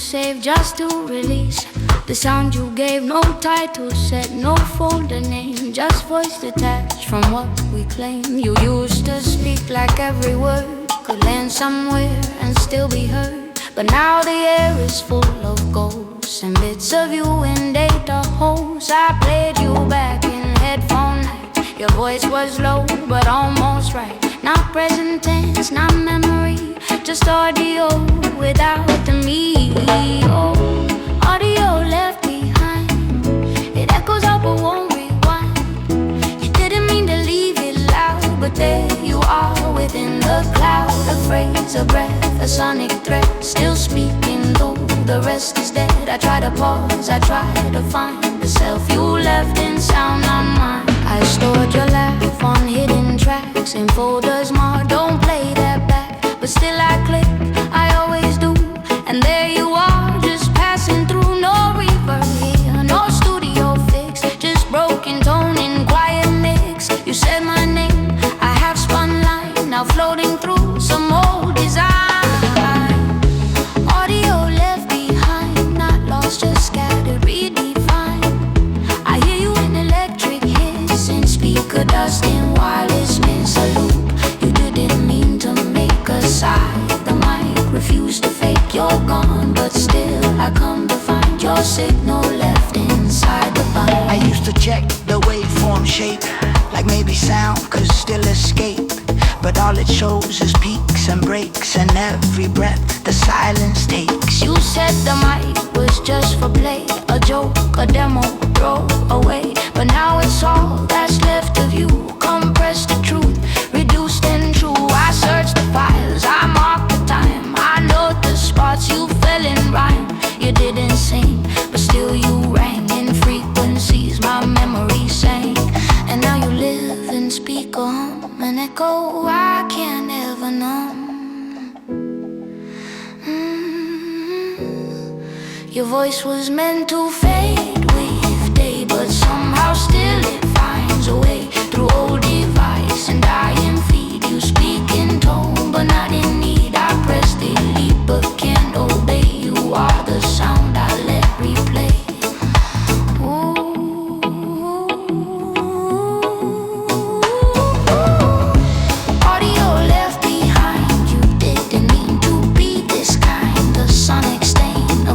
save, just to release. The sound you gave, no title set, no folder name, just voice detached from what we claim. You used to speak like every word could land somewhere and still be heard. But now the air is full of ghosts and bits of you in data holes. I played you back in headphone night. Your voice was low but almost right. Not present tense, not memory, just audio without the me. Oh, audio left behind. It echoes up but won't rewind. You didn't mean to leave it loud, but there you are within the cloud. A phrase, a breath, a sonic threat, still speaking though the rest is dead. I try to pause, I try to find the self you left in sound, not mine. I stored your laugh on hidden tracks in folders marked, don't play that back. But still I click, I always do. And there you are, just passing through. No reverb here, no studio fix, just broken tone in quiet mix. You said my name, I have spun line, now floating through some old design. Audio left behind, not lost, just scattered, redefined. I hear you in electric hits and speaker dust in wireless miss a loop. You didn't mean to make a sigh. The mic refused to fake, you're gone, but still I come to find your signal left inside the bind. I used to check the waveform shape, like maybe sound could still escape. But all it shows is peaks and breaks, and every breath the silence takes. You said the mic was just for play, a joke, a demo, throw away. But now it's all that's left of you, compressed to truth, reduced and true. I searched the files, I marked the time, I note the spots you fell in rhyme. You didn't sing, but still you rang in frequencies my memory sang. And now you live and speak on an echo I can't ever know. Your voice was meant to fade with day, but somehow still it finds a way through old device and dying feed. You speak in tone, but not in need. I press delete, but can't obey. You are the sound I let replay.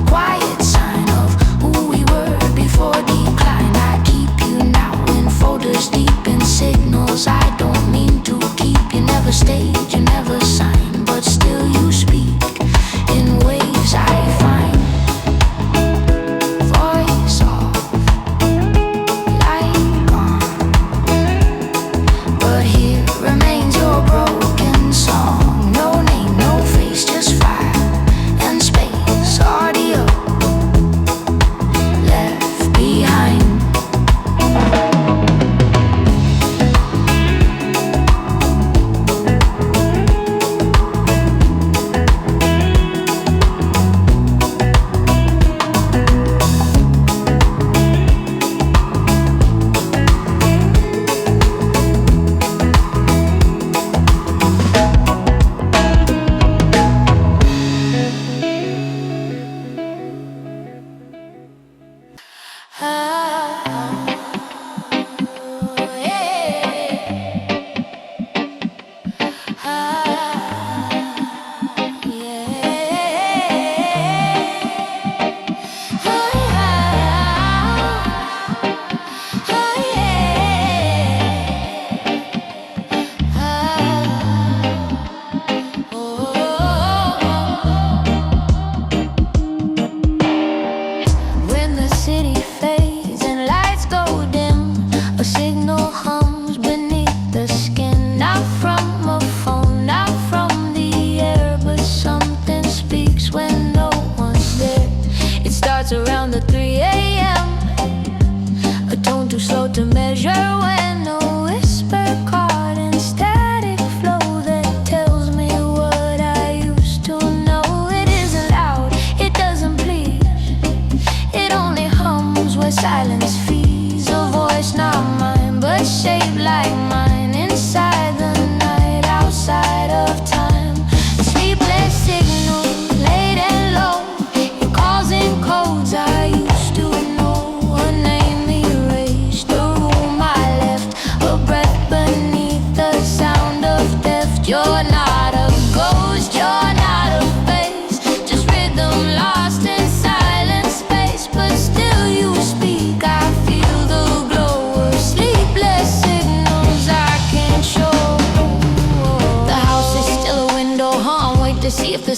Quiet sign of who we were before decline. I keep you now in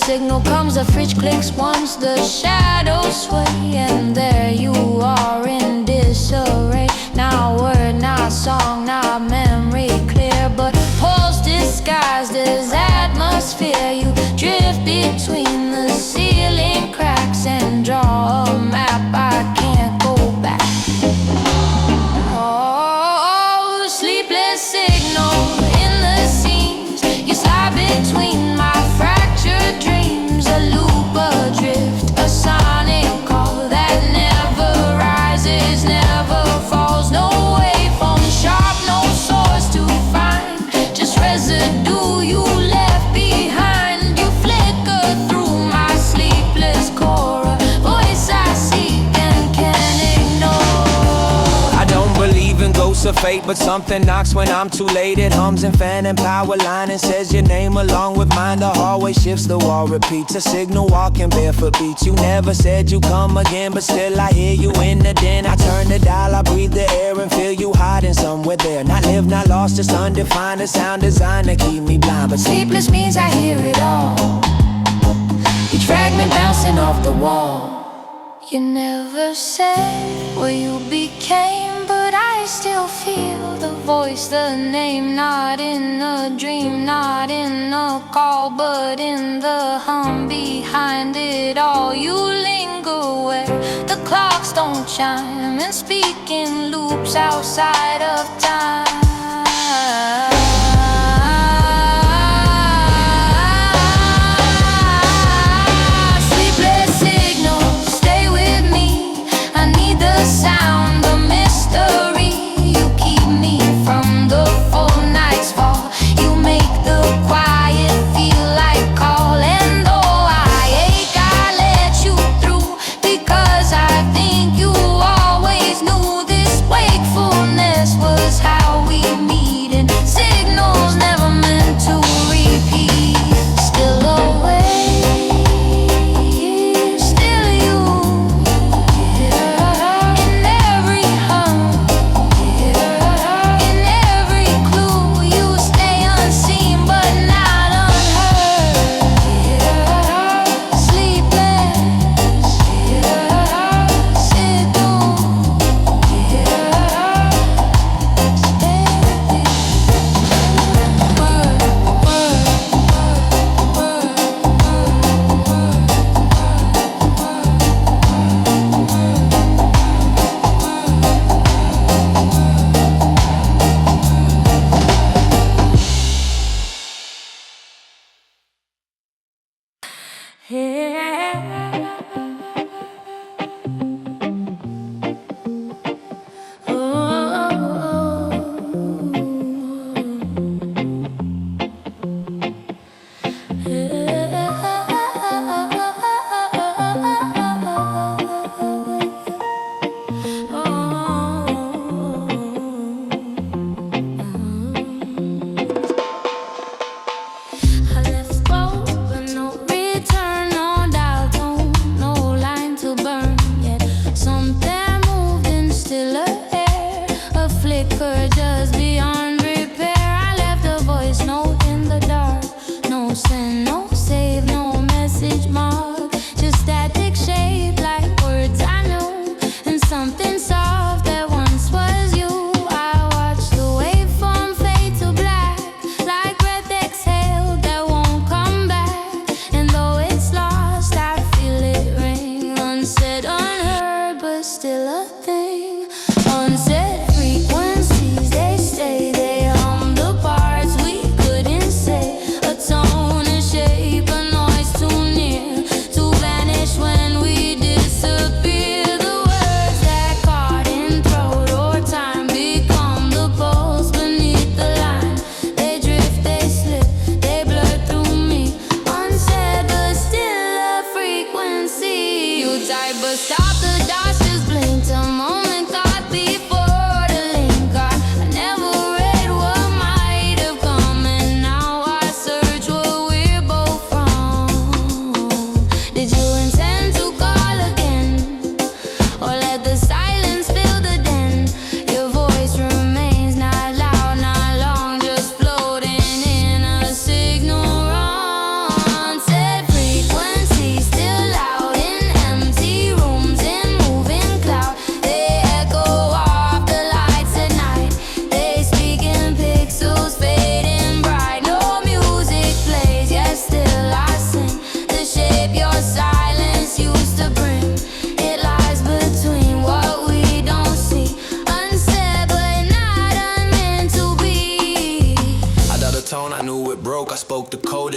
signal comes, the fridge clicks once the shadows sway, and there you are in disarray. Not word, not song, not memory clear, but pulse disguised as atmosphere. You drift between the ceiling cracks and draw a map. I can't go back. Oh, sleepless signal in the seams. You slide between my fractured dreams. A loop adrift, a sonic call that never rises, never falls. No waveform sharp, no source to find. Just residue you left behind. You flicker through my sleepless core. A voice I seek and can't ignore. I don't believe in ghosts of fate, but something knocks when I'm too late. It hums and fan and power line and says your name along with mine. The hallway shifts, the wall repeats. A signal walking barefoot beats. You never said you come again, but still I hear you in the den. I turn the dial, I breathe the air and feel you hiding somewhere there. Not lived, not lost, just undefined. A sound designed to keep me blind, but Sleepless means I hear it all. Each fragment bouncing off the wall. You never said what you became, but I still feel the voice, the name. Not in a dream, not in a call, but in the hum behind it all. You linger where the clocks don't chime and speak in loops outside of time. Sleepless signals, stay with me. I need the sound, the mystery. You keep me from the full night's fall. You make the quiet feel like call. And though I ache, I let you through, because I think you always knew this wakefulness was how we meet. And signals never meant to repeat. Still awake, still you. In every hum, in every clue, you stay unseen but not unheard. Sleepless signal. I left go, but no return, no doubt.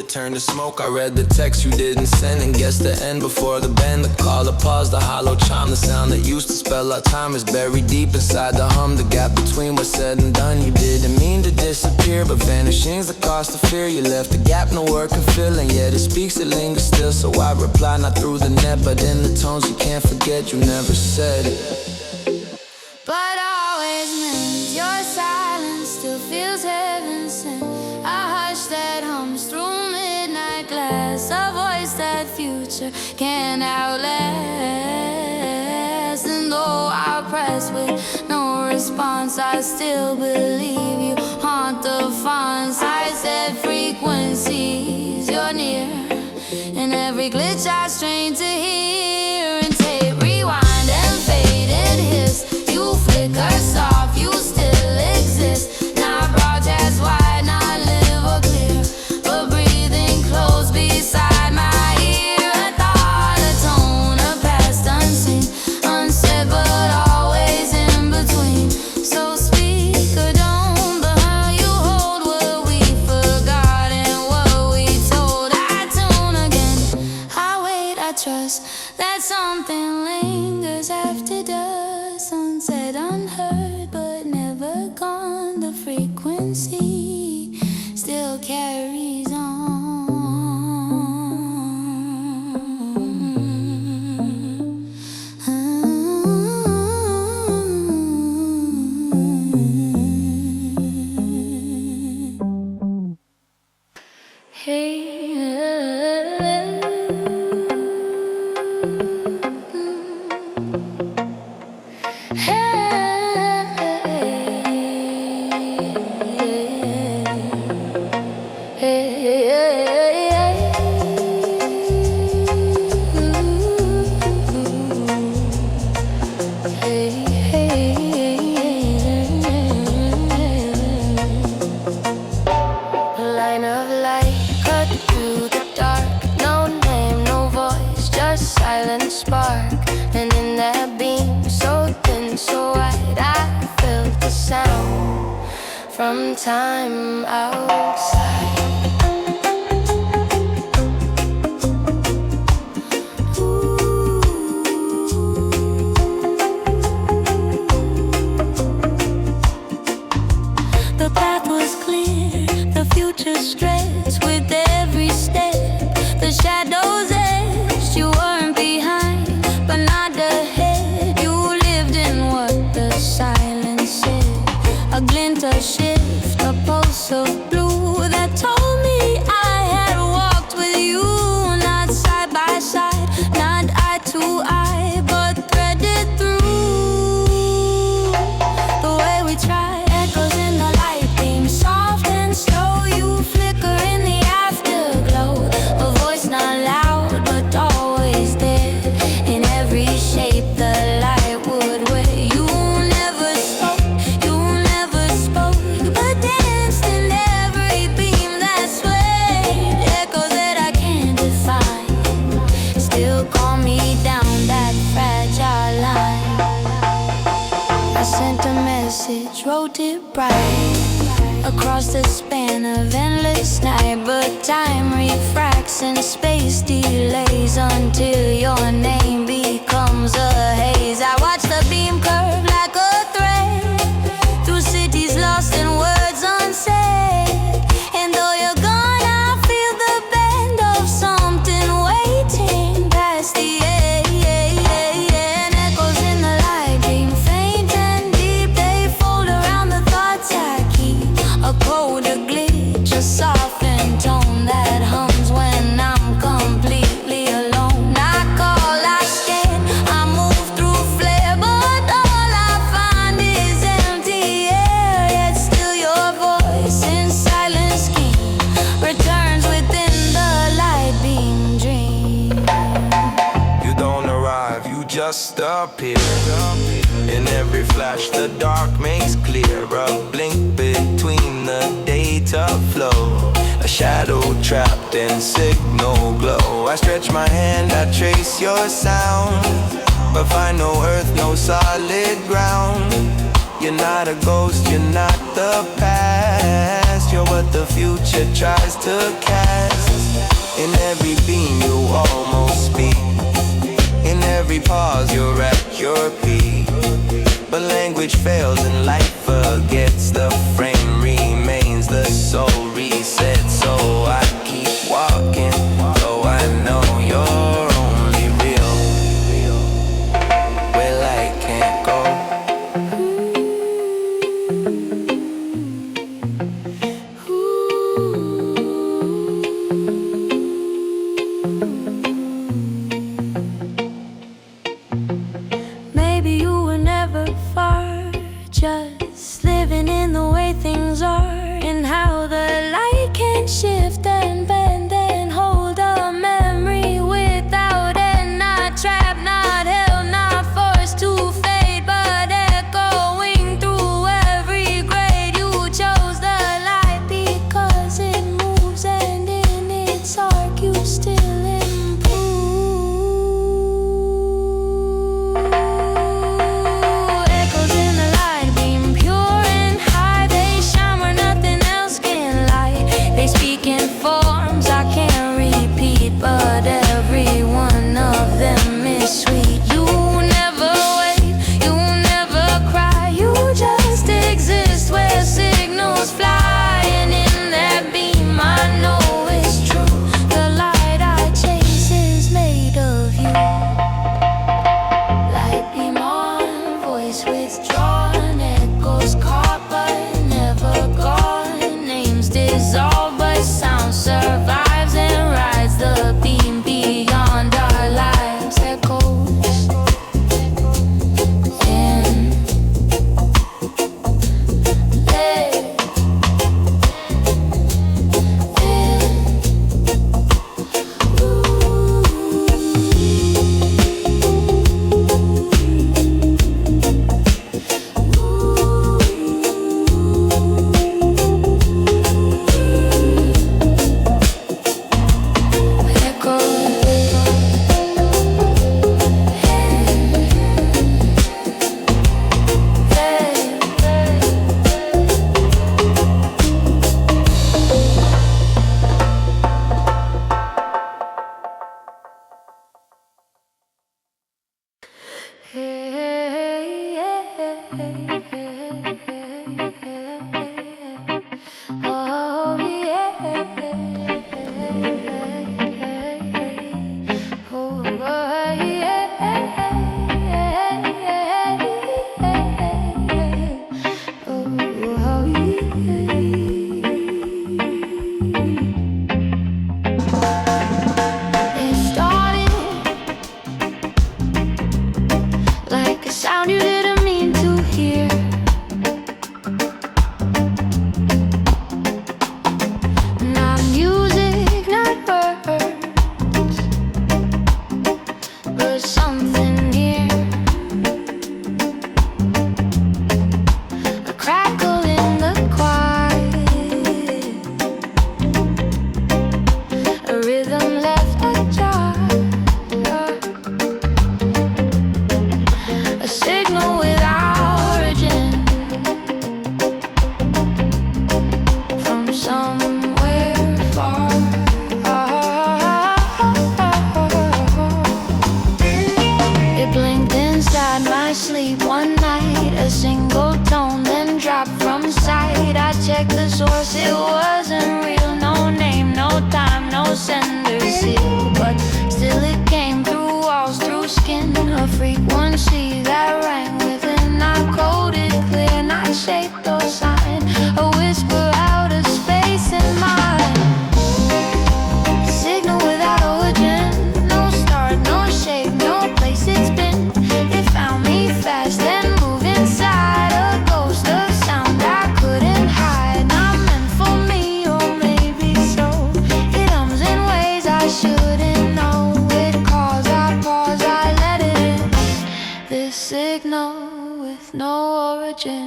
it turned to smoke. I read the text you didn't send and guessed the end before the bend. The call, the pause, the hollow chime, the sound that used to spell our time is buried deep inside the hum. The gap between what's said and done. You didn't mean to disappear, but vanishing's the cost of fear. You left the gap, no word can fill, and yet it speaks, it lingers still. So I reply not through the net, but in the tones you can't forget. You never said it, but always meant your silence still feels heaven sent. A hush that hums through midnight glass, a voice that future can't outlast. And though I press with no response, I still believe you haunt the fonts. I said frequencies, you're near, in every glitch I strain to hear. And tape rewind and fade and hiss, you flicker soft, you still exist. Not broadcast wide, not live or clear, but breathing close beside my ear. A thought, a tone, a past unseen, unsaid but always in between. So speak or don't, but how you hold what we forgot and what we told. I tune again, I wait, I trust that something lingers after dusk, unsaid, unheard, but never gone. The frequency still carries on. Hey. Line of light cut through the dark, no name, no voice, just silent spark. And in that beam, so thin, so wide, I felt the sound from time outside. The path was clear, the future stretched with every step. The shadows edged, you weren't behind, but not ahead. You lived in what the silence said. A glint, a shift, a pulse of blue that told me I had walked with you. Not side by side, not eye to eye, but threaded through. The way we tried echoes in the light beam, soft and slow. You flicker in the afterglow. A voice not loud, but always there. In every shape the light would wear. You never spoke, but danced in every beam that swayed. Echoes that I can't define still call me down that fragile line. I sent a message, wrote it bright, across the span of endless night. But time refracts and space delays until your name becomes a haze. I watch the beam curve like a thread through cities lost in words unsaid. And though you're gone, I feel the bend of something waiting past the edge. And echoes in the light beam, faint and deep, they fold around the thoughts I keep. A code, a glitch, a softened tone that hums when I'm completely alone. I call, I scan, I move through flare, but all I find is empty air. Yet still your voice in silence scheme returns within the light beam dream. you don't arrive, you just appear. In every flash the dark makes clear, a blink between the data flow, a shadow trapped in signal glow. I stretch my hand, I trace your sound, but find no earth, no solid ground. You're not a ghost, you're not the past, you're what the future tries to cast. In every beam you almost speak, in every pause you're at your peak. But language fails and life forgets. The frame remains, the soul resets. So I keep walking, though I know you're only real where light can't go. Maybe you were never far, just living in the way things are, and how the light can shift and bend and hold a memory without end. Not trapped, not held, not forced to fade, but echoing through every grade. You chose the light because it moves, and in its arc you still improve. Echoes in the light beam, pure and high. They shine where nothing else can light. They speak in forms I can't repeat, but every one of them is sweet. You never wait, you never cry. You just exist where signals fly, and in that beam I know it's true. The light I chase is made of you. Light beam on, voice withdrawn, echoes caught but never gone. Names dissolve but sound survives and rides the beam beyond our lives. Echoes in there, oh yeah, oh It started like a sound you didn't mean to hear. Not music, not words, but something near. A crackle in the quiet, a rhythm left ajar, a signal without origin from somewhere far. It blinked inside my sleep one night, a single tone then dropped from sight. I checked the source, it wasn't real. No name, no time, no sender seal, but still it came through walls, through skin. A frequency that rang within. I coded clear, not shaped or signed. A whisper out of space in mind. Signal without origin, no start, no shape, no place it's been. It found me fast, then moved inside. A ghost of sound I couldn't hide. Not meant for me, or maybe so. It hums in ways I shouldn't know. It calls, I pause, I let it in. This signal with no origin.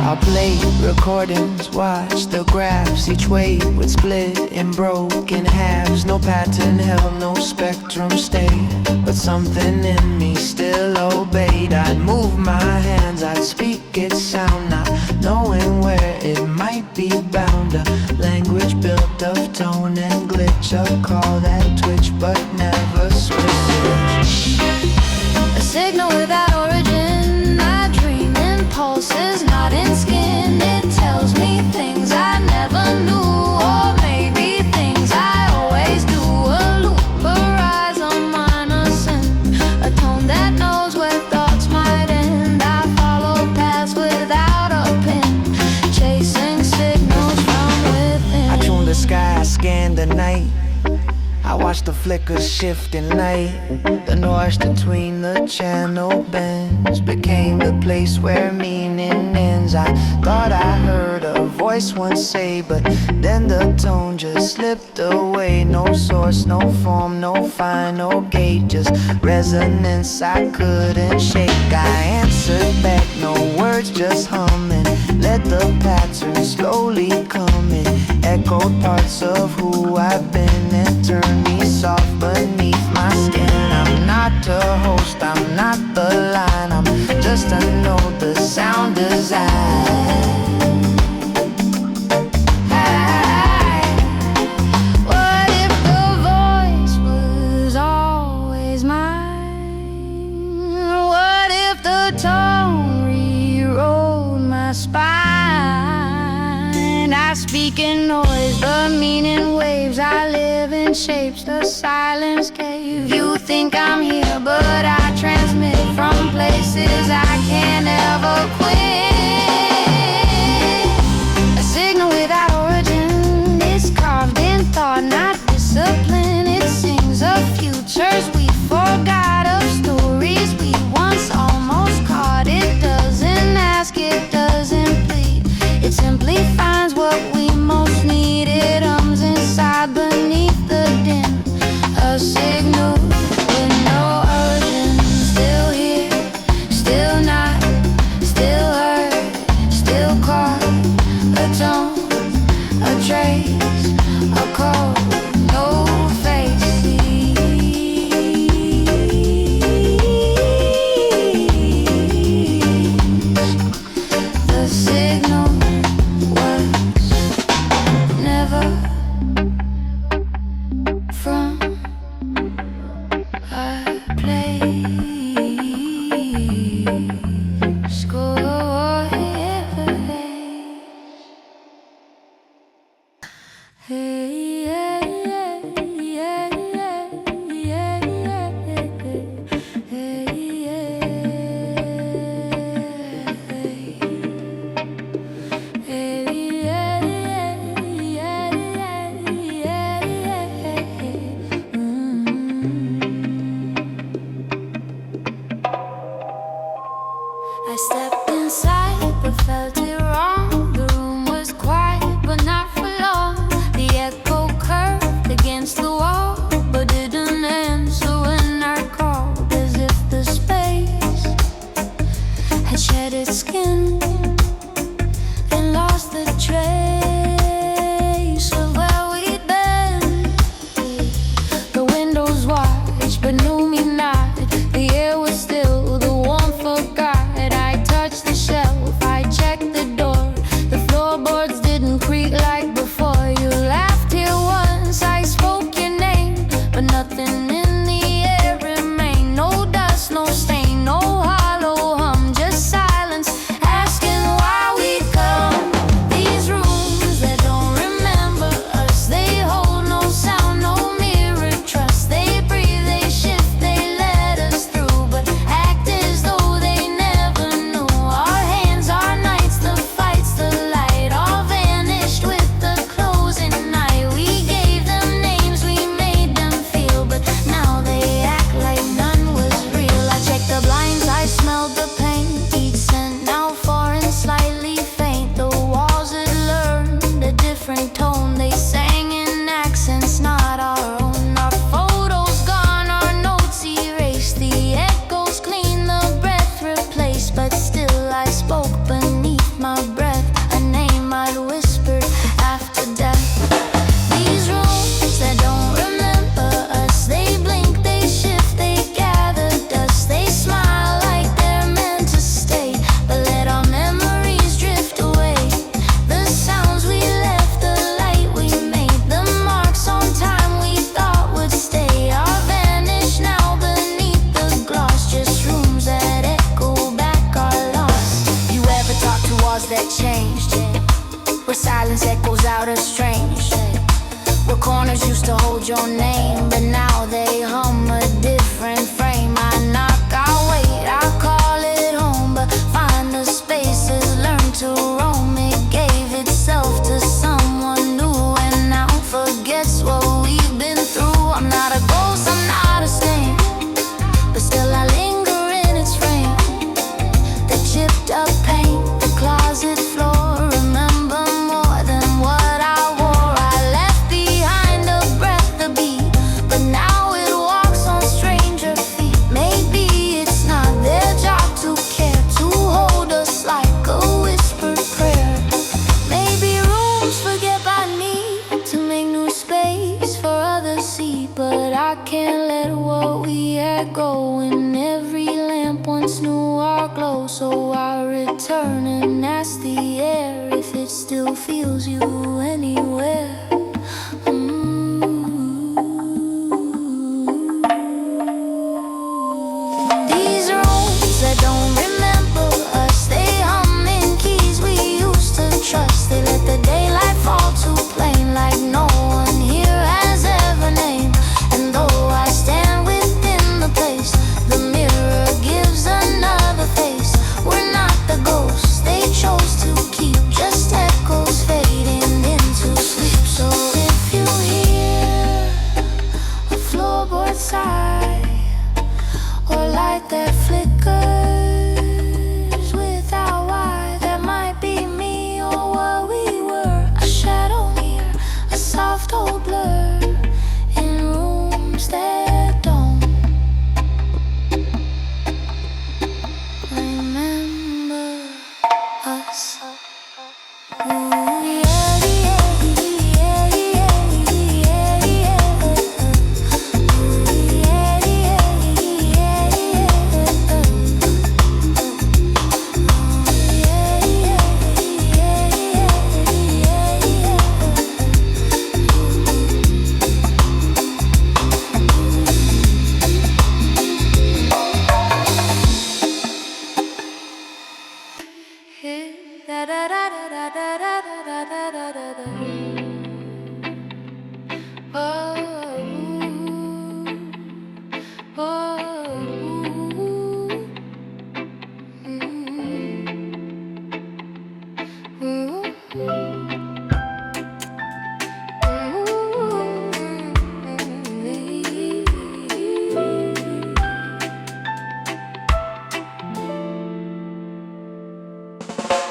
I played recordings, watched the graphs. Each wave would split in broken halves. No pattern held, no spectrum stayed, but something in me still obeyed. I'd move my hands, I'd speak its sound, not knowing where it might be answer call that twitch but never switch. A signal without origin, my dream impulses not in skin. It tells me things I never knew, or maybe things I always do. A loop, a rise, a minor sin, a tone that knows where thoughts might end. I follow paths without a pin, chasing signals from within. I tune the sky, I scan the night, I watch the flickers shift in light. The noise between the channel bends became the place where meaning ends. I thought I heard a voice once say, but then the tone just slipped away. No source, no form, no final gate, just resonance I couldn't shake. I answered back, no words, just humming. Let the pattern slowly come in, echoed parts of who I've been and turned me soft beneath my skin. I'm not the host, I'm not the line, I'm just a note, the sound design. What if the voice was always mine? What if the tone rewrote my spine? I speak in noise, the meaning waves. I live in shapes the silence gave. You think I'm here, but I transmit from places I can't ever quit. A signal without origin, it's carved in thought, not discipline. It sings of futures we forgot, of stories we once almost caught. It doesn't ask, it doesn't plead, it simply finds what we most need. It hums inside beneath the din, a signal with no urging. Still here, still not, still heard, still caught. A tone, a trace, a code, no face. The signal was never from a place. Go hey, yeah, yeah, yeah, yeah, yeah, hey, yeah, hey, yeah, I stepped inside but felt it wrong. The room was quiet but not for long. The echo changed, where silence echoes out as strange, where corners used to hold your name, but now they hum a different frame. I knock, I wait, I call it home, but find the spaces, learn to roam. It gave itself to someone new, and now forgets what we've been through. I'm not a ghost, I'm not a stain, but still I linger in its frame. The chipped up paint, the closet floor, remember more than what I wore. I left behind a breath, a beat, but now it walks on stranger feet. Maybe it's not their job to care, to hold us like a whispered prayer. Maybe rooms forget by need to make new space for others see, but I can't let what we had go. And every lamp once knew our glow, so I return and ask the air if it still feels you anywhere. These rooms that don't remember us, they hum in keys we used to trust. They let the daylight fall too plain, like no one here has ever named. And though I stand within the place, the mirror gives another face. We're not the ghosts they chose to keep, just echoes fading into sleep. So if you hear a floorboard sigh, or light that flickers without why, that might be me or what we were. A shadow near, a soft old blur in rooms that don't remember us.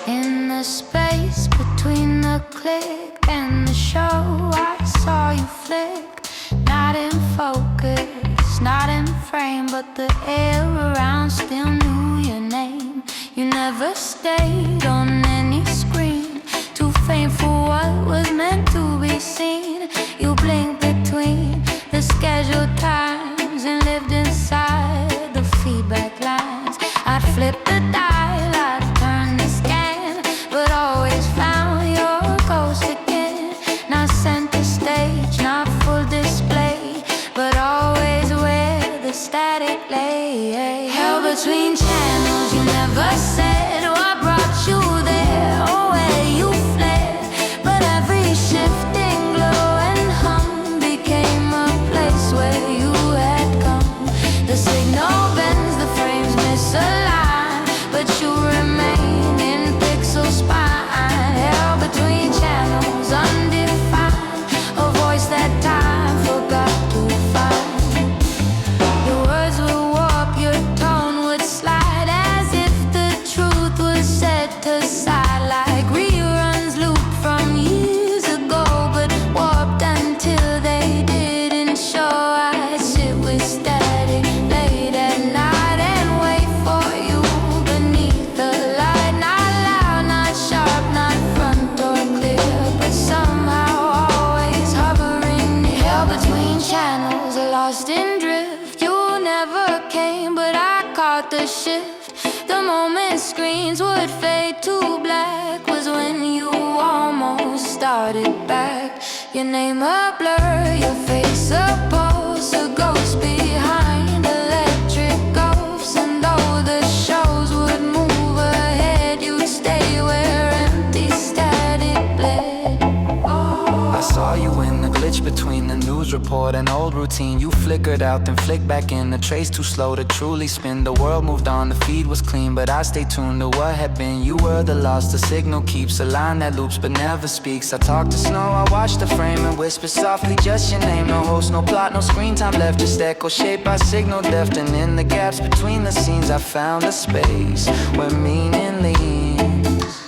In the space between the click and the show, I saw you flick, not in focus, not in frame, but the air around still knew your name. You never stayed on any screen, too faint for what was meant to be seen. You blinked between the scheduled times and lived inside the feedback lines. I'd flip the dial, I'd turn the scan, but always found your ghost again. Not center stage, not full display, but always where the static lay. Held between channels, you never said what brought you there or where you fled, but every shifting glow and hum became a place where you had come. The signal bends, the frames misalign, but you remain in pixel spine. Held between channels, undefined, a voice that time forgot to find. Your words would warp, your tone would slide, as if the truth was set aside, like reruns loop from years ago, but warped until they didn't show. I'd sit with static late at night and wait for you beneath the light. Not loud, not sharp, not front or clear, but somehow always hovering. Held between channels, lost in drift. You never came, but I caught the shift. The moment screens would fade to black was when you almost started back. Your name a blur, your face a pulse, a ghost behind electric ghosts. And though the shows would move ahead, you'd stay where empty news report, an old routine. You flickered out, then flicked back in. The trace too slow to truly spin. The world moved on, the feed was clean, but I stayed tuned to what had been. You were the lost, the signal keeps a line that loops but never speaks. I talk to snow, I watch the frame and whisper softly just your name. No host, no plot, no screen time left, just echo shaped by signal deft. And in the gaps between the scenes I found a space where meaning leaves.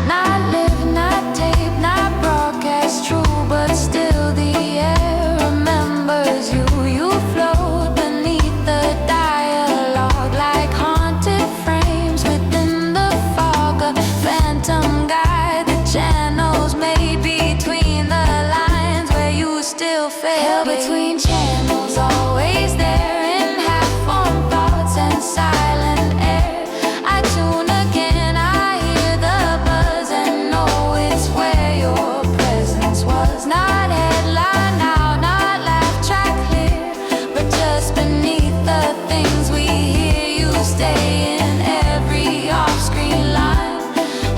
Not live, not tape, not broadcast true, but still the air remembers you. You float beneath the dialogue like haunted frames within the fog. A phantom guide the channels made between the lines where you still fail between channels, always there in half-formed thoughts and silent air. I tune again, I hear the buzz and know it's where your presence was. Not headline now, not laugh track clear, but just beneath the things we hear, you stay in every off-screen line,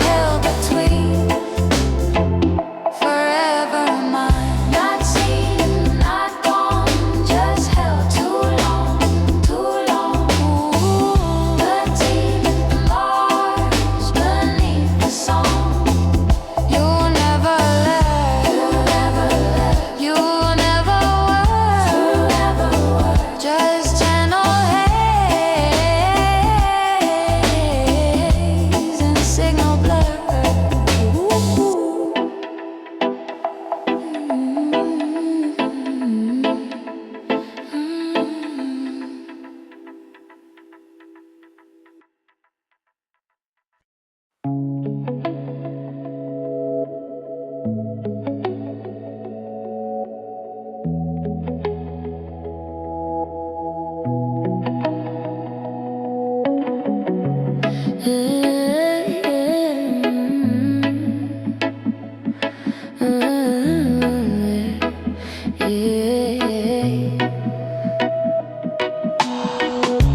held between forever mine. Not seen, not gone, just held too long, too long. The team, the Mars beneath the song. You never left, you never left, you never were, just channel haze and signal blur.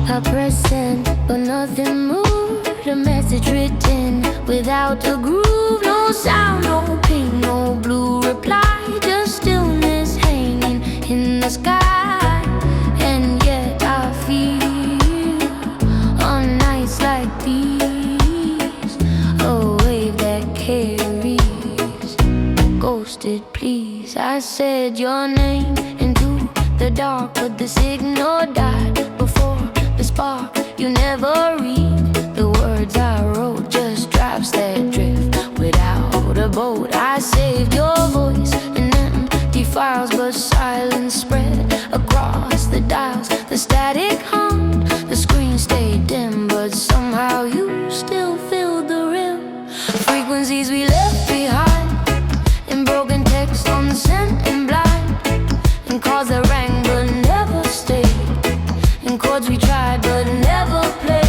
I press send, but nothing moved. A message written without a groove. No sound, no ping, no blue reply. Just stillness hanging in the sky. And yet I feel on nights like these a wave that carries. Ghosted, please. I said your name into the dark, but the signal died before the spark. You never read the words I wrote, just drops that drift without a boat. I saved your voice in empty files, but silence spread across the dials. The static hummed, the screen stayed dim, but somehow you still filled the rim. Frequencies we left behind, in broken text on the sent and blind, and calls that rang but never stayed, and chords we tried but never played.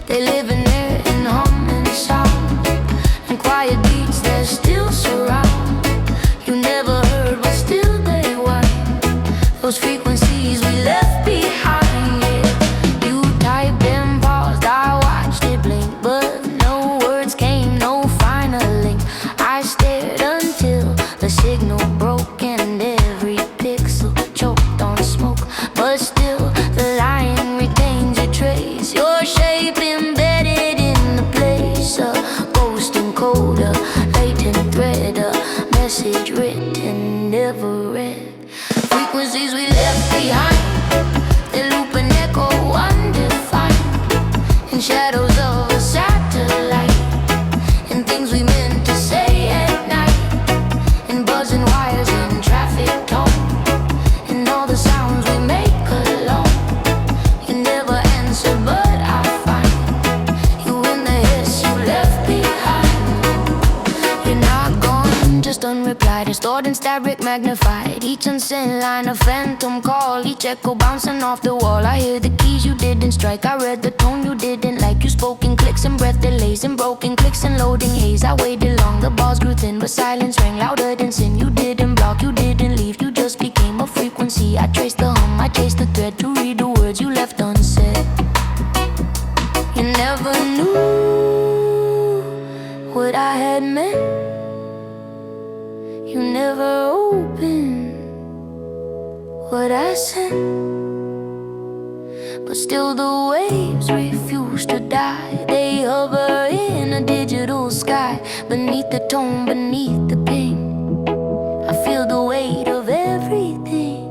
They live in there and hum and sound, and quiet beats that still surround. You never heard but still they whine, those frequencies we left behind. Yeah. You typed and paused, I watched it blink, but no words came, no final link. I stared until the signal broke and every pixel choked on smoke, but still the line retains a trace. Your shape embedded in the place, a ghost encoder, latent thread, a message written, never read. Frequencies we left behind, they loop and echo undefined, in shadows of a satellite, and things we meant to say at night, in buzzing wires and traffic tone, and all the sounds we make alone. You never answer, but I find you in the hiss you left behind. You're not gone, just unreplied, and stored in static magnified. Each unsent line a phantom call, each echo bouncing off the wall. I hear the keys you didn't strike, I read the tone you didn't like. You spoke in clicks and breath delays and broken clicks and loading haze. I waited long, the bars grew thin, but silence rang louder than sin. You didn't block, you didn't leave, you just became a frequency. I traced the hum, I chased the thread to read the words you left unsaid. You never knew what I had meant. You never opened what I sent. But still the waves refuse to die. They hover in a digital sky. Beneath the tone, beneath the pain, I feel the weight of everything.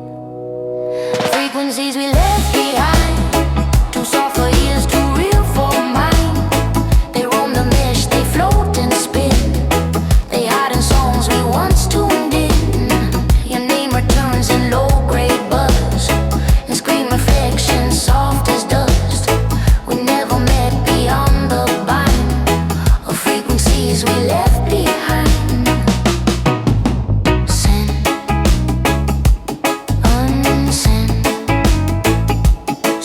Frequencies we left behind, too soft for ears, too real for mine. They roam the mesh, they float and spin. They hide in songs we once tuned in. Your name returns in low-grade buzz and screen reflections soft as dust. We never met beyond the bind of frequencies we left behind. Send, unsend,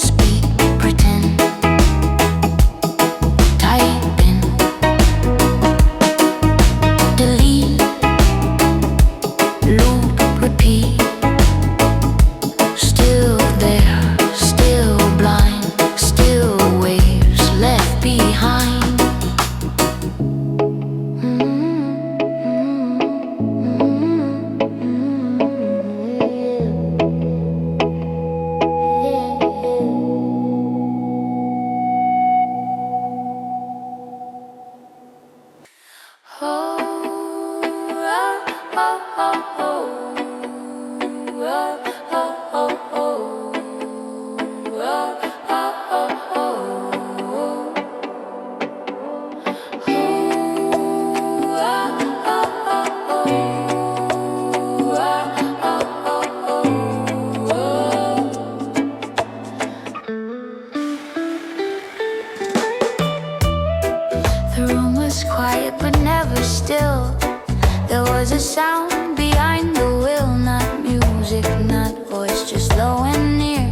speak, pretend, type in, delete, loop, repeat. Still there, still blind, still waves left behind. The room was quiet but never still. There was a sound behind the wheel, not music, not voice, just low and near.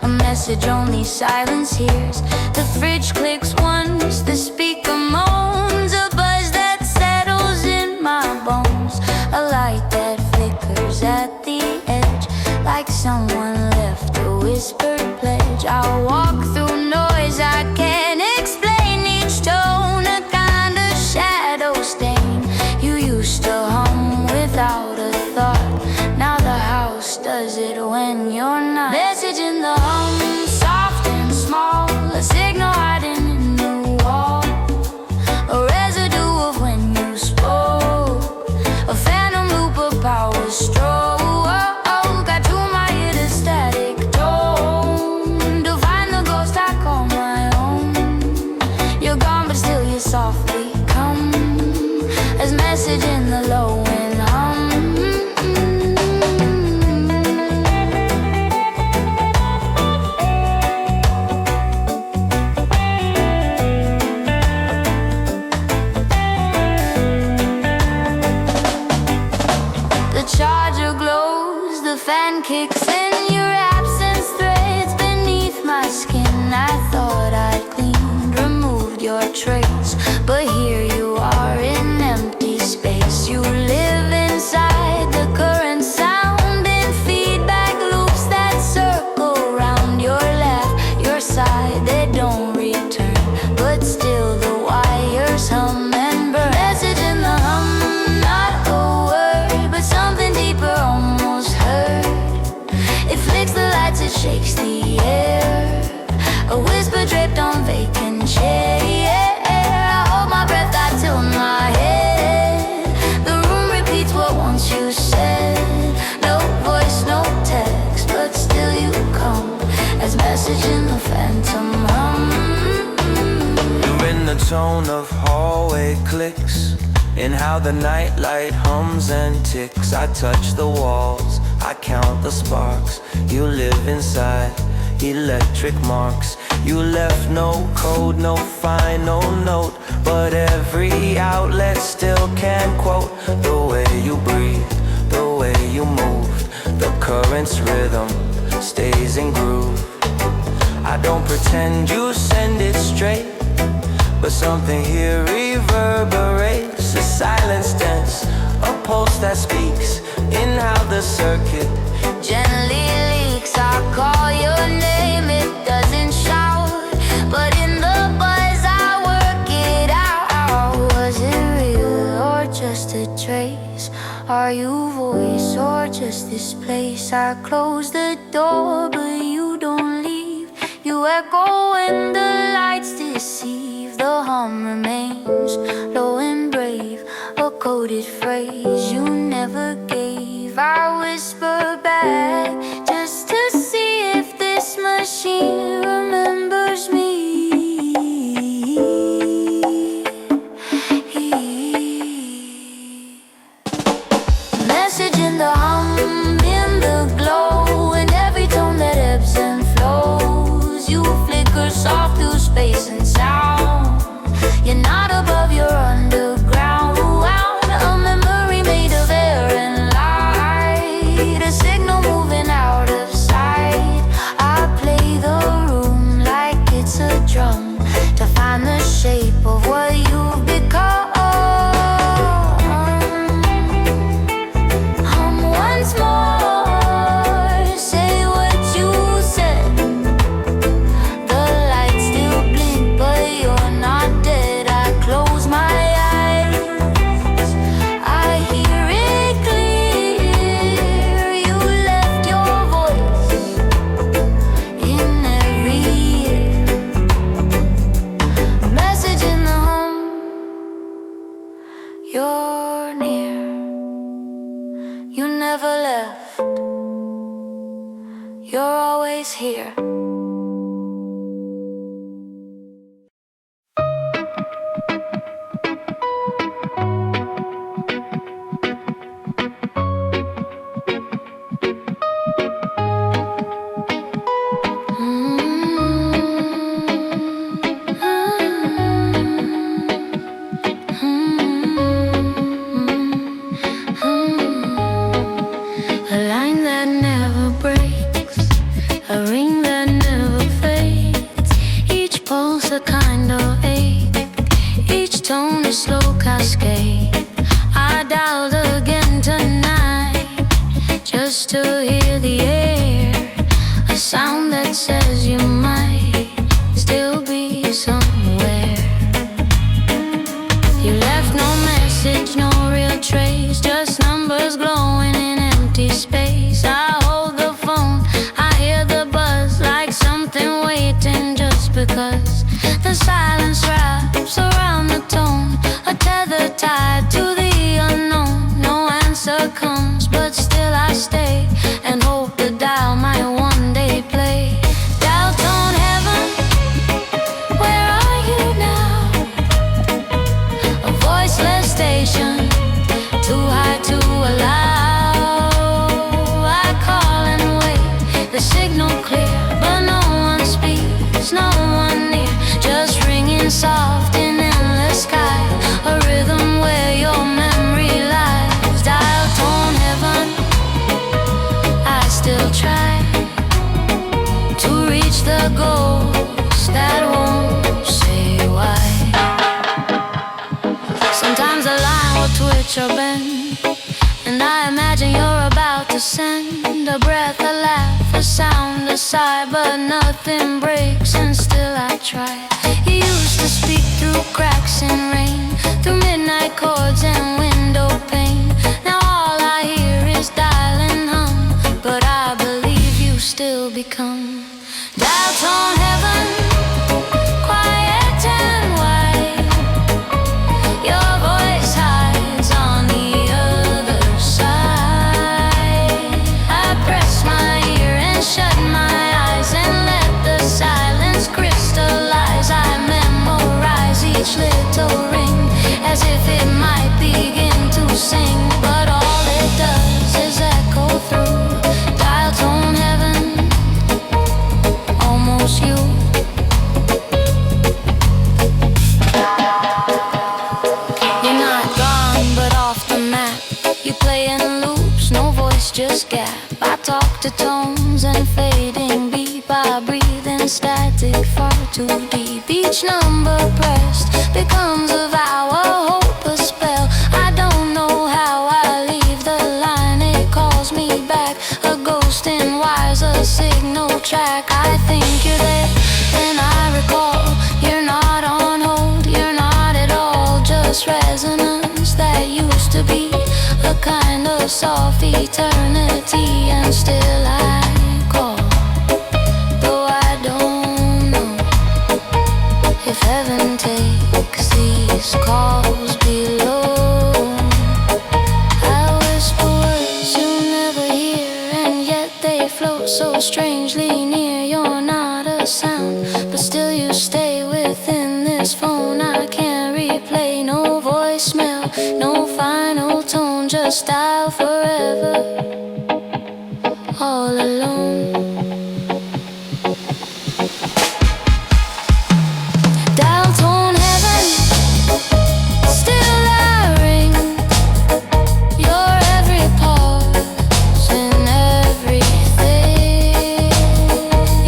A message only silence hears. The fridge clicks once, the speaker moans. A buzz that settles in my bones. A light that flickers at the edge, like someone left a whispered pledge. I walk through noise I can't explain, each tone a kind of shadow stain. You used to hum without a thought, now the house does it when you're not. Message in the hum, soft and small, a signal hiding in the wall, a residue of when you spoke, a phantom loop of power stroke. Got to my ear the static tone, to find the ghost I call my own. You're gone but still you softly come, as message in the low and hum. The charger glows, the fan kicks in, your absence threads beneath my skin. I thought I'd cleaned, removed your trace, but here you are in empty space. You live inside the current sound, in feedback loops that circle round your left, your side. They don't return, but still the wires hum and burn. Message in the hum, not a word, but something deeper, almost heard. It flicks the lights, it shakes the air, a whisper draped on vacant chair. I hold my breath, I tilt my head. The room repeats what once you said. No voice, no text, but still you come, as message in the phantom hum. You're in the tone of hallway clicks, in how the nightlight hums and ticks. I touch the walls, I count the sparks. You live inside electric marks. You left no code, no final note, but every outlet still can quote the way you breathe, the way you move. The current's rhythm stays in groove. I don't pretend you send it straight, but something here reverberates. A silence dense, a pulse that speaks in how the circuit gently leaks. I call your name, it doesn't shout, but in the buzz I work it out. Was it real or just a trace Are you voice or just this place? I close the door but you don't leave. You echo when the lights deceive. The hum remains low and brave, a coded phrase you never gave. I whisper back just to see if this machine remembers me. Message in the hum, in the glow, in every tone that ebbs and flows. You flicker soft through space and sound. You're not above, you're underground. A memory made of air and light, a signal moving out of sight. I play the room like it's a drum to find the shape of what you've become. Hum once more, say what you said. The lights still blink, but you're not dead. I close my eyes, I hear it clear. You left your voice in every ear. Message in the hum, you're near. You never left, you're always here. A line that never breaks, a ring that never fades. Each pulse a kind of ache, each tone a slow cascade. I dialed again tonight just to hear the air, a sound that says you might still be somewhere. You left no message, no real trace, just numbers glowing in empty space. I hold the phone, I hear the buzz like something waiting just because. The silence wraps around the tone, a tether tied to the unknown. No answer comes, but still I stay and hope the dial might one day play. Dial tone heaven, where are you now? A voiceless station, too high to allow. I call and wait, the signal clear, but no one speaks, no one near. Just ringing soft in endless sky, a rhythm where your memory lies. Dial tone heaven, I still try to reach the ghost that won't say why. Sometimes the line will twitch or bend, and I imagine you're about to send a breath, a laugh, a sound, a sigh, but nothing breaks, and still I try. You used to speak through cracks and rain, through midnight chords and window pane. Now all I hear is dial and hum, but I believe you still become dial tone heaven, quiet and wide. Your voice hides on the other side. I press my ear and shut my eyes and let the silence crystallize. I memorize each little ring as if it might begin to sing, but all it does is echo through. Dial tone heaven, almost you. You're not gone, but off the map. You play in loops, no voice, just gap. I talk to tones and fading beep. I breathe in static far too deep. Each number pressed becomes a vow, a hope, a spell. I don't know how I leave the line. It calls me back, a ghost in wires, a signal track. I think you're there, and I recall you're not on hold, you're not at all, just resonance that used to be a kind us off eternity, and still I call, though I don't know if heaven takes these calls below. I whisper words you never hear, and yet they float so strangely near. You're not a sound, but still you stay within this phone. I can't replay, no voicemail, no final tone, just dial forever, all alone. Dial tone heaven, still I ring. Your every pause and everything.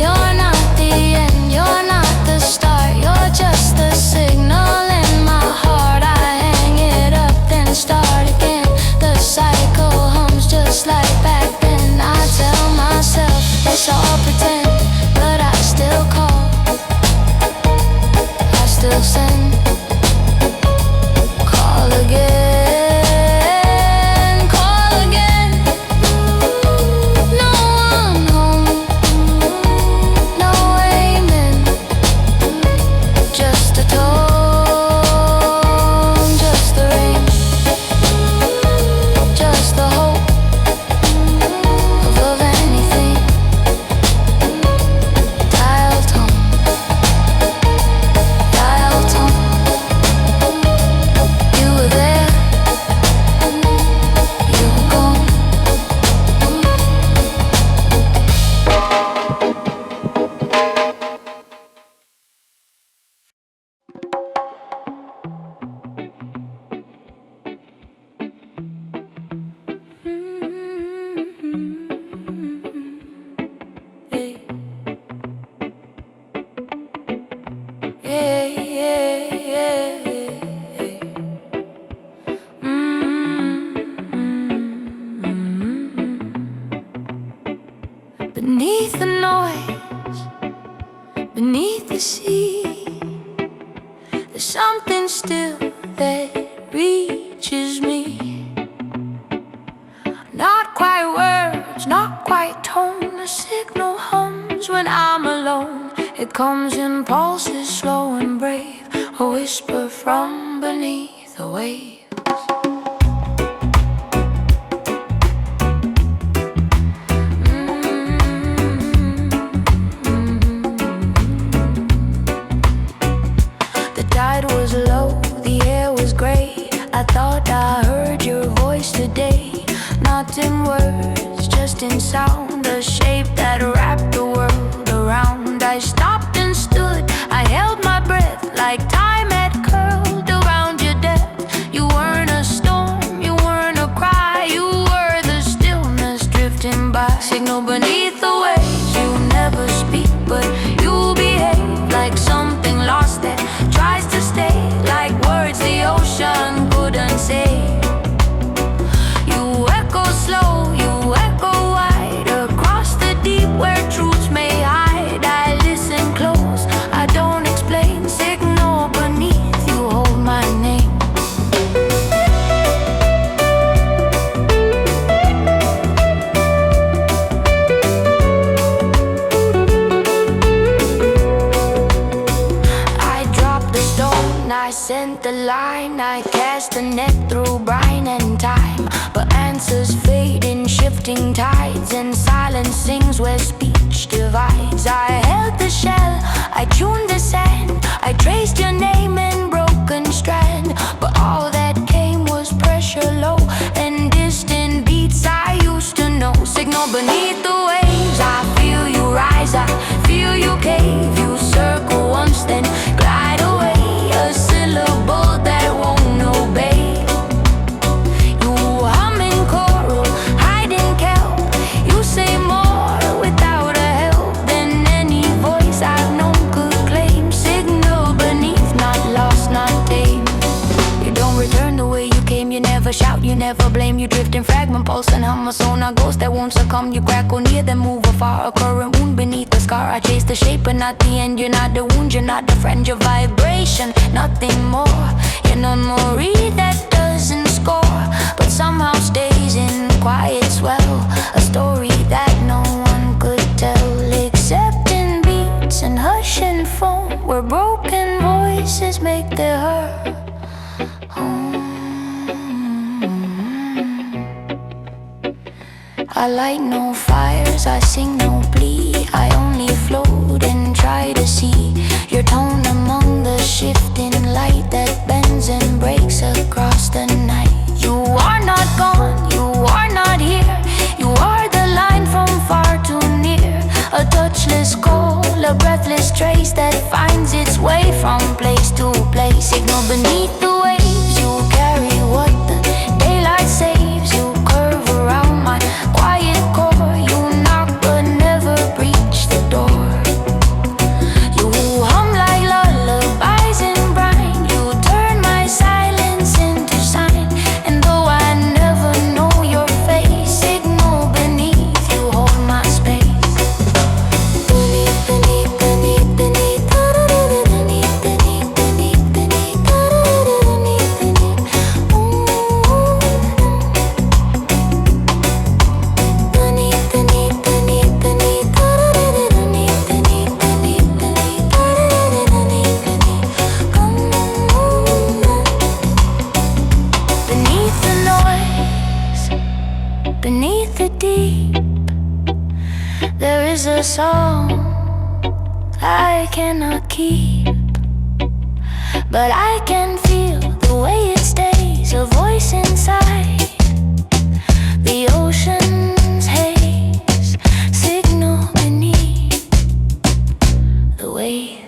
You're not the end, you're not the start, you're just the signal in my heart. I hang it up, then start again. The cycle hums just like back then. I tell myself it's all pretend, but I still call, I still send, call again, call again. No one home, no amen, just a tone, just the ring, just the hope of anything. Dial tone, dial tone. You were there, you were gone. Yeah, yeah, yeah, yeah. Beneath the noise, beneath the sea, there's something still that reaches me. Not quite words, not quite tone. The signal hums when I'm alone. It comes in pulses, slow and brave, a whisper from beneath the waves. The tide was low, the air was gray. I thought I heard your voice today. Not in words, just in sound, a shape that wrapped the world around. I stopped and stood, I held my breath, like time had curled around your death. You weren't a storm, you weren't a cry, you were the stillness drifting by. Signal beneath the waves, you never speak, but you behave like something lost that tries to stay, like words the ocean couldn't say. You echo slow, you echo wide, across the deep where truths may hide. I listen close, I don't explain. Signal beneath, you hold my name. I dropped the stone, I sent the line, I cast the net through brine and time. But answers fade in shifting tides, and silence sings where speech divides. I held the shell, I tuned the sand, I traced your name in broken strand. But all that came was pressure low and distant beats I used to know. Signal beneath the waves, I feel you rise, I feel you cave. You circle once, then glide away, a syllable that won't obey. You hum in choral, hide in kelp. You say more without a help than any voice I've known could claim. Signal beneath, not lost, not tame. You don't return the way you came, you never shout, you never blame. You drift in fragment, pulse and hum a song. A ghost that won't succumb, you crackle near, then move afar. A current wound beneath the scar. I chase the shape but not the end. You're not the wound, you're not the friend. Your vibration, nothing more. Your memory that doesn't score, but somehow stays in I light no fires, I sing no plea. I only float and try to see your tone among the shifting light that bends and breaks across the night. You are not gone, you are not here. You are the line from far too near. A touchless call, a breathless trace that finds its way from place to place. Signal beneath the waves, you carry what the daylight saves. You curve around my quiet core. You knock but never breach the door. You hum like lullabies in brine. You turn my silence into sign. And though I never know your face, signal beneath, you hold my space. Beneath, beneath, beneath, beneath, beneath, beneath, beneath, beneath, beneath, beneath. Beneath, beneath, beneath, beneath, beneath, beneath, beneath, beneath the noise, beneath the deep, there is a song I cannot keep, but I can feel the way it stays, a voice inside the ocean's haze, signal beneath the waves.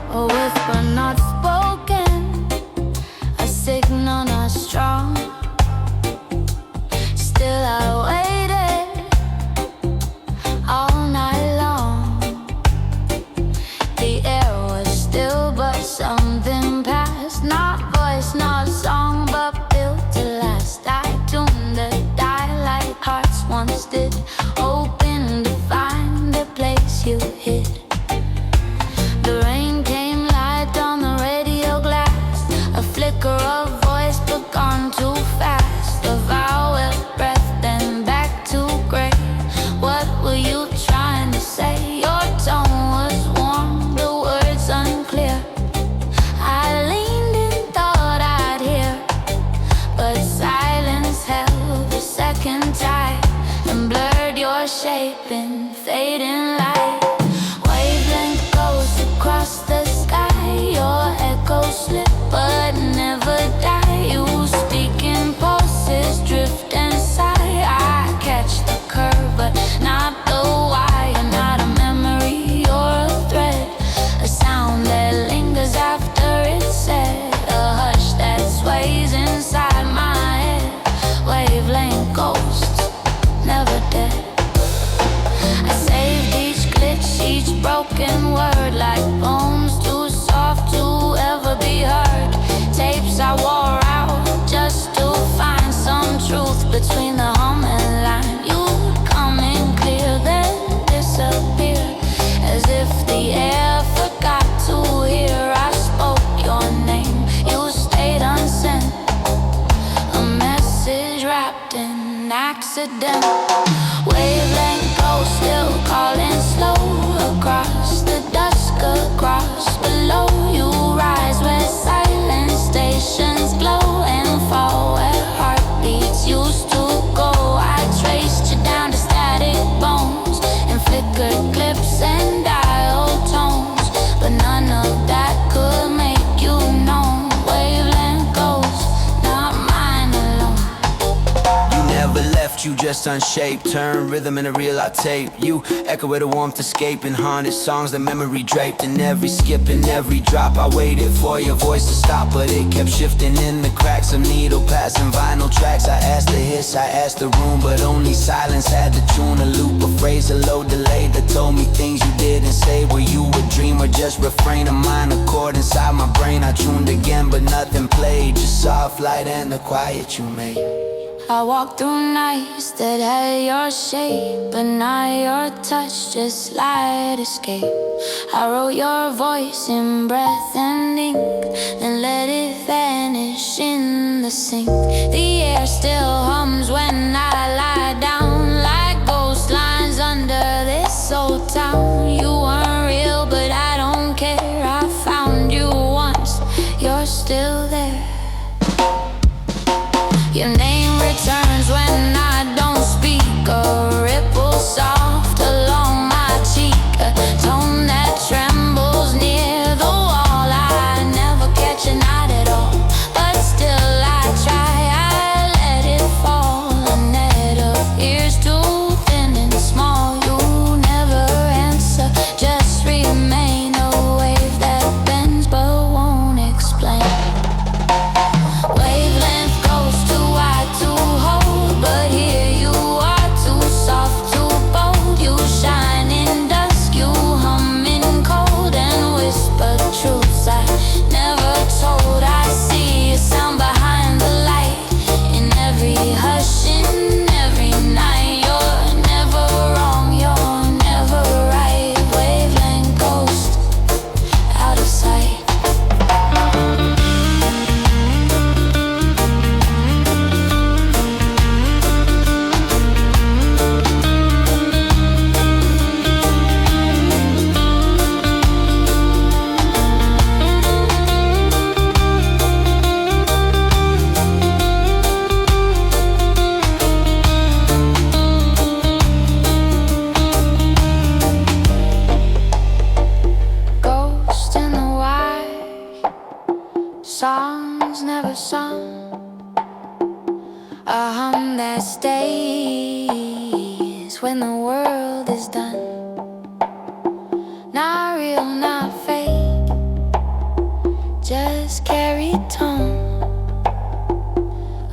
A whisper not spoken, a signal not strong. Still I waited all night long. The air was still, but something passed. Not voice, not song, but built to last. I tuned the dial like hearts once did, hoping to find the place you hid. The rain came light on the radio glass, a flicker of voice but gone too fast. A vowel breath then back to gray. What were you trying to say? Your tone was warm, the words unclear. I leaned and thought I'd hear, but silence held a second tight and blurred your shape in fading light. Wavelength goes across the sky. Your echoes slip but never die. You speak in pulses, drift and sigh. I catch the curve but not the why. You're not a memory, you're a thread, a sound that lingers after it's said, a hush that sways inside my head. Wavelength ghosts, never dead. I saved each glitch, each broken word, like bones too soft to ever be heard. Tapes I wore out just to find some truth between the hum and line. You'd come in clear, then disappear, as if the air forgot to hear. I spoke your name, you stayed unsent, a message wrapped in accident. Wavelength goes still falling slow across the dusk, across below you rise where silent stations glow and fall where heartbeats used to go. I traced you down to static bones and flickered clips and dial tones, but none of that could make you known. Wavelength ghost, not mine alone. You never left, you just unshaped. Turn rhythm into real I tape. You echo where the warmth escaping. Haunted songs, the memory draped in every skip and every drop. I waited for your voice to stop, but it kept shifting in the cracks of needle passing vinyl tracks. I asked the hiss, I asked the room, but only silence had the tune. A loop, a phrase, a low delay that told me things you didn't say. Were you a dream or just refrain? A minor chord inside my brain. I tuned again, but nothing played. Just soft light and the quiet you made. I walked through nights that had your shape, but not your touch, just light escape. I wrote your voice in breath and ink, then let it vanish in the sink. The air still hums when I lie down, like ghost lines under this old town. You weren't real, but I don't care. I found you once, you're still there. Your name returns when I don't speak. A ripple soft along my cheek, a tone that trembles near the wall. I never catch a night at all, but still I try. I let it fall. A net of ears too thin and small. You never answer, just remain. A wave that bends but won't explain. Wavelength goes too wide to hold, but here you are, too soft, too bold. You shine in dusk, you hum in cold and whisper truths I never told. I see a sound behind the light in every hush, in every night. You're never wrong, you're never right. Wavelength ghost, out of sight. Ghost in the white, songs never sung, a hum that stays when the world is done. Not real, not fake, just carry tone.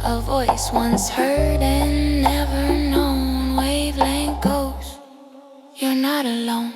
A voice once heard and never known. Wavelength goes, you're not alone.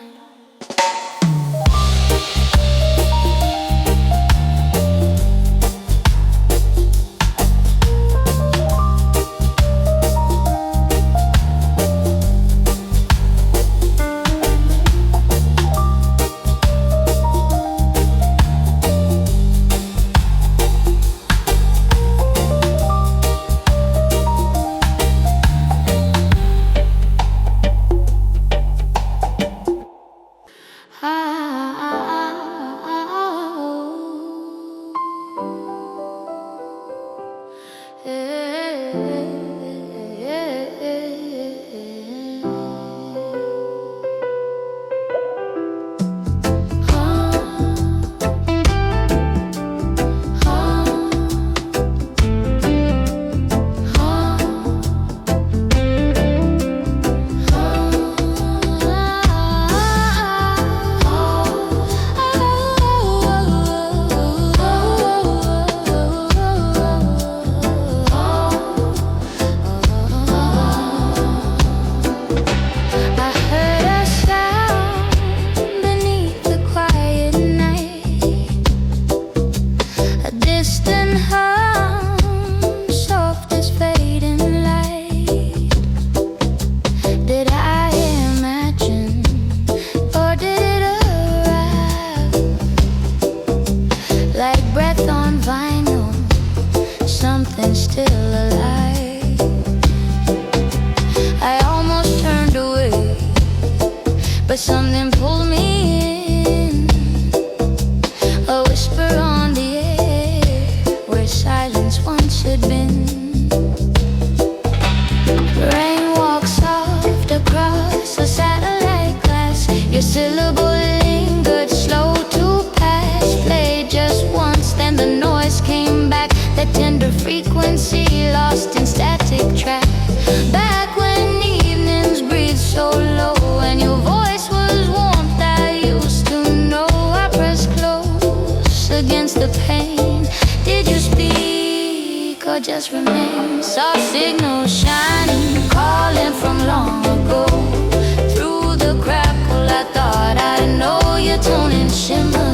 but something pulled me in. A whisper on the air, where silence once had been. Rain walks soft across a satellite glass. Your syllable lingered, slow to pass. Played just once, then the noise came back. That tender frequency lost in static track. Back when evenings breathed so low, and your voice was warmth I used to know. I pressed close against the pain. Did you speak or just remain? Soft signals shining, calling from long ago. Through the crackle I thought I know your tone and shimmer.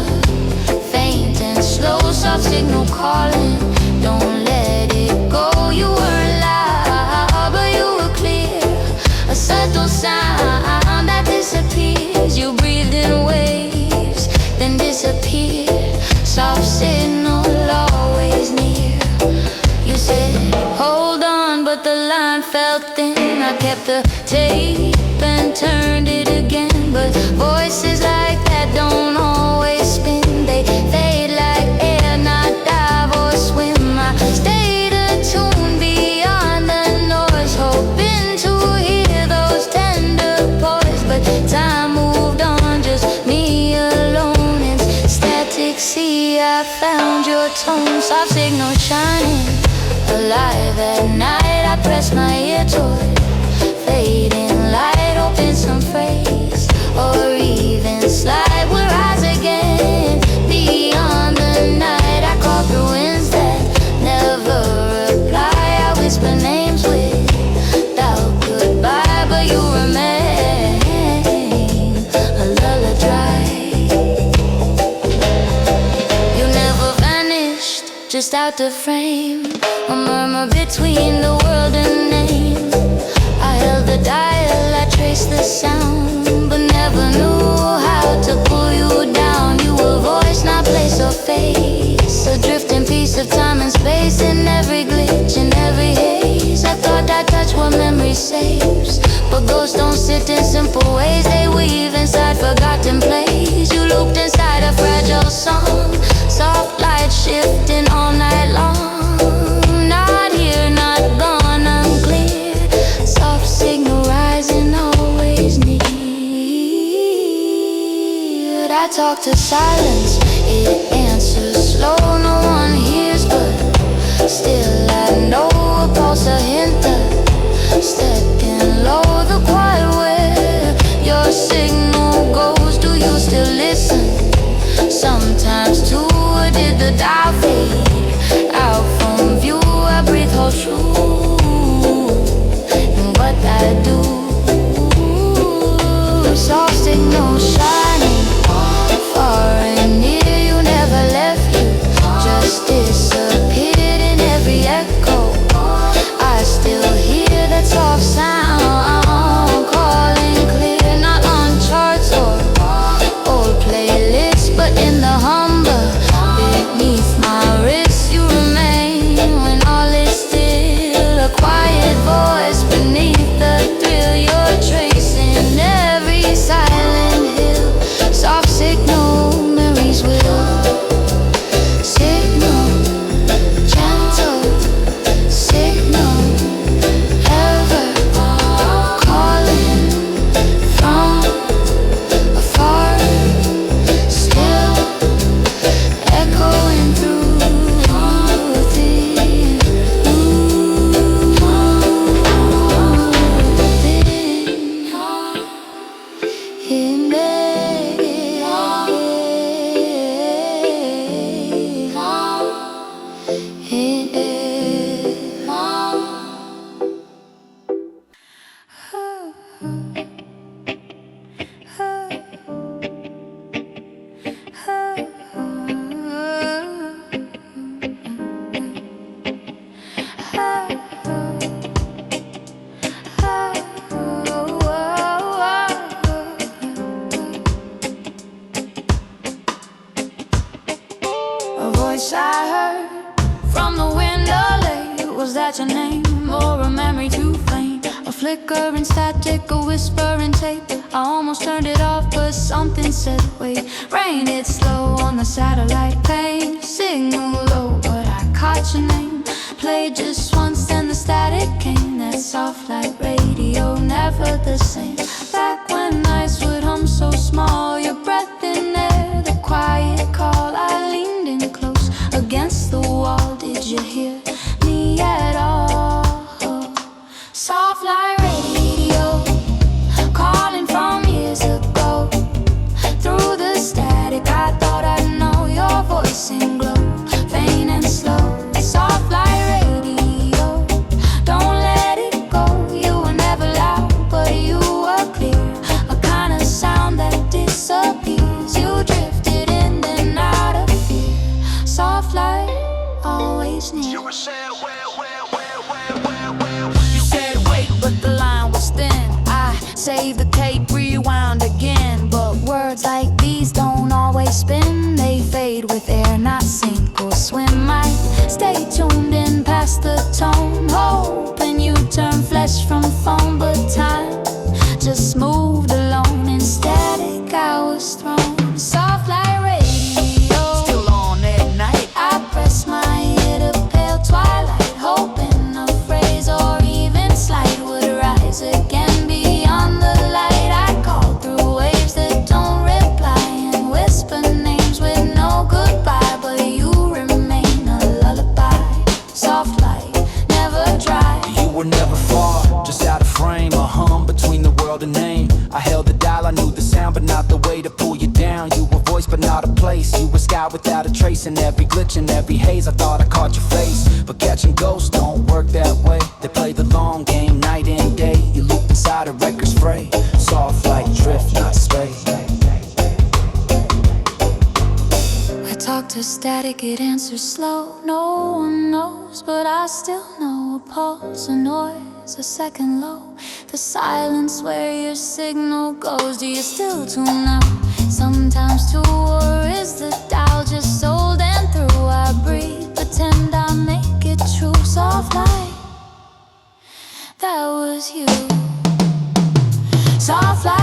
Faint and slow, soft signal calling. Don't let it go. You were loud, but you were clear. A subtle sound that disappears. You breathed in waves, then disappeared. Soft signal always near. You said, hold on, but the line felt thin. I kept the tape and turned it again. But voices like that don't always spin. They fade like air, not dive or swim. I stayed attuned beyond the noise, hoping to hear those tender poise. But time moved on, just me alone in static sea. I found your tone, soft signal shining, alive at night. I press my ear toward fading light, hoping some phrase or even slide will rise again. Beyond the night, I call through winds that never reply. I whisper names without goodbye, but you remain a lullaby. You never vanished, just out the frame. A murmur between the world and name. I held the dial, I traced the sound, but never knew how to pull you down. You were voice, not place or face. A drifting piece of time and space. In every glitch, in every haze, I thought I'd touch what memory saves. But ghosts don't sit in simple ways. They weave inside forgotten plays. You looped inside a fragile song. Soft light shifting all night long. Not here, not gone, unclear. Soft signal rising, always near. I talk to silence, it answers slow. No one hears, but still I know a pulse, a hint of stepping low. The quiet where your signal goes. Do you still listen? Sometimes too, or did the dial fade out from view? I breathe, hold true in what I do. Soft signal shining, far and near. You never left, you just disappeared in every echo. I still hear that soft sound calling clear, not on charts or old playlists, but in the humber beneath my wrist. You remain when all is still, a quiet voice beneath the thrill. You're tracing every silent hill. Soft signal, memories will signal, gentle signal, ever calling from afar, still echoing through the voice I heard from the window late. Was that your name or a memory too faint? A flicker flicker and static, a whisper and tape. I almost turned it off, but something said, wait. Rain it slow on the satellite pane. Signal low, but I caught your name. Played just once, then the static came. That soft like radio, never the same. Back when nights would hum so small, your breath in there, the quiet call. I leaned in close against the wall. Did you hear me at all? Soft like radio, calling from years ago. Through the static, I thought I'd know your voice in glow, faint and slow. Soft like radio, don't let it go. You were never loud, but you were clear. A kind of sound that disappears. You drifted in and out of fear. Soft like always near. You said But the line was thin. I saved the tape, rewound again. But words like these don't always spin. They fade with air, not sink or swim. I stay tuned in past the tone, hoping you turn flesh from foam. But time just moved alone. In static I was thrown. Soft like radio, still on at night. I press my ear to pale twilight, hoping a phrase or even slight would rise again beyond the light. I call through waves that don't reply and whisper names with no goodbye, but you remain a lullaby. Soft light, never dry. You were never far, just out of frame. A hum between the world and name. I held the dial, I knew the sound, but not the way to pull you down. You were voice, but not a place. You were sky without a trace. In every glitch and every haze, I thought I caught your face. But catching ghosts don't work that way. They play the long game, night and day. You loop inside a record's fray. Soft like drift, not stray. I talk to static, it answers slow. No one knows, but I still know. A pulse, a noise, a second low. The silence where your signal goes. Do you still tune out? Sometimes too, or is the dial just old and through? I breathe, pretend I make it true. Soft light, that was you. Soft light.